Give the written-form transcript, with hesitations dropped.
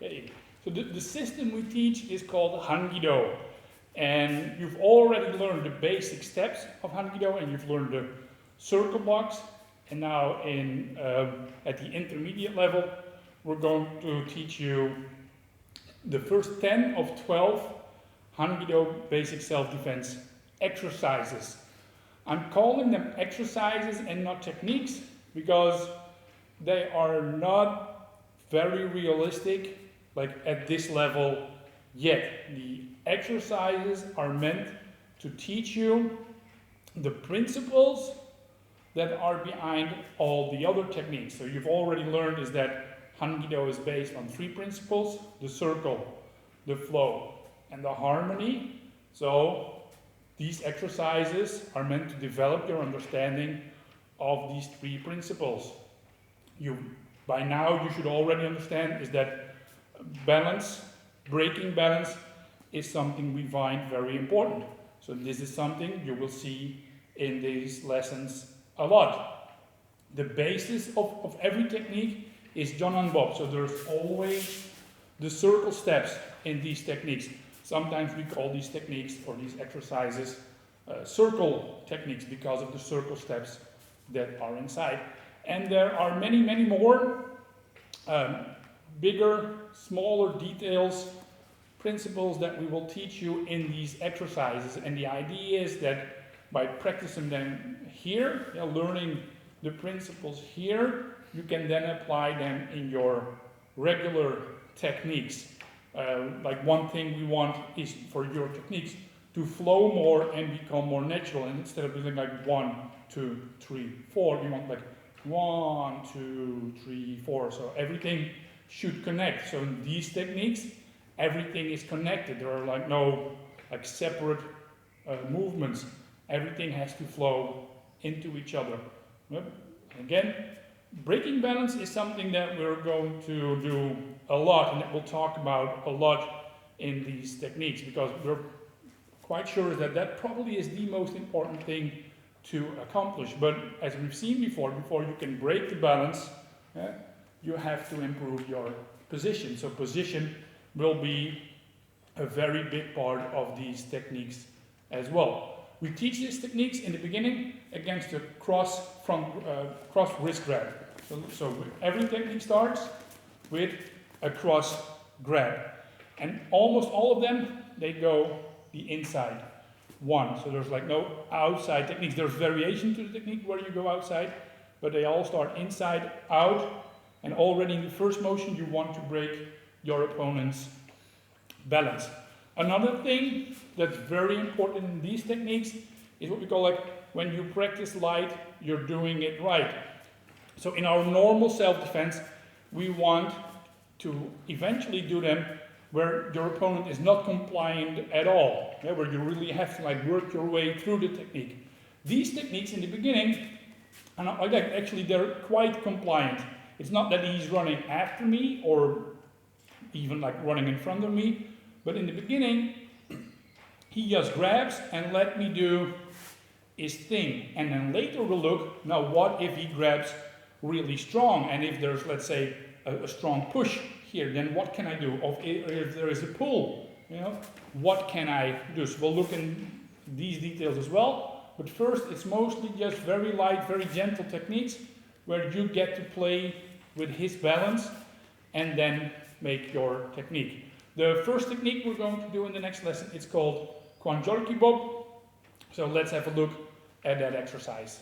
Okay, so the system we teach is called Hankido. And you've already learned the basic steps of Hankido, and you've learned the circle blocks. And now at the intermediate level, we're going to teach you the first 10 of 12 Hankido basic self-defense exercises. I'm calling them exercises and not techniques because they are not very realistic, like at this level yet. The exercises are meant to teach you the principles that are behind all the other techniques. So you've already learned is that Hankido is based on 3 principles: the circle, the flow, and the harmony. So these exercises are meant to develop your understanding of these 3 principles. By now you should already understand is that balance, breaking balance, is something we find very important. So this is something you will see in these lessons a lot. The basis of every technique is Jonanbob. So there's always the circle steps in these techniques. Sometimes we call these techniques or these exercises circle techniques because of the circle steps that are inside. And there are many, many more bigger, smaller details, principles that we will teach you in these exercises. And the idea is that by practicing them here, learning the principles here, you can then apply them in your regular techniques. Like one thing we want is for your techniques to flow more and become more natural. And instead of doing like 1, 2, 3, 4, you want like 1, 2, 3, 4. So everything should connect. So in these techniques, everything is connected. There are like no like separate movements. Everything has to flow into each other. Again, breaking balance is something that we're going to do a lot and that we'll talk about a lot in these techniques, because we're quite sure that that probably is the most important thing to accomplish. But as we've seen before you can break the balance, you have to improve your position. So position will be a very big part of these techniques as well. We teach these techniques in the beginning against the cross wrist grab. So every technique starts with a cross grab. And almost all of them, they go the inside one. So there's like no outside techniques. There's variation to the technique where you go outside, but they all start inside, out, and already in the first motion you want to break your opponent's balance. Another thing that's very important in these techniques is what we call like when you practice light, you're doing it right. So in our normal self-defense, we want to eventually do them where your opponent is not compliant at all, where you really have to like work your way through the technique. These techniques in the beginning are not like that. Actually, they're quite compliant. It's not that he's running after me or even like running in front of me, but in the beginning, he just grabs and let me do his thing. And then later we'll look, now what if he grabs really strong? And if there's, let's say, a strong push here, then what can I do? If there is a pull, what can I do? So we'll look in these details as well. But first, it's mostly just very light, very gentle techniques where you get to play with his balance and then make your technique. The first technique we're going to do in the next lesson, it's called Kwanjorki Bob. So let's have a look at that exercise.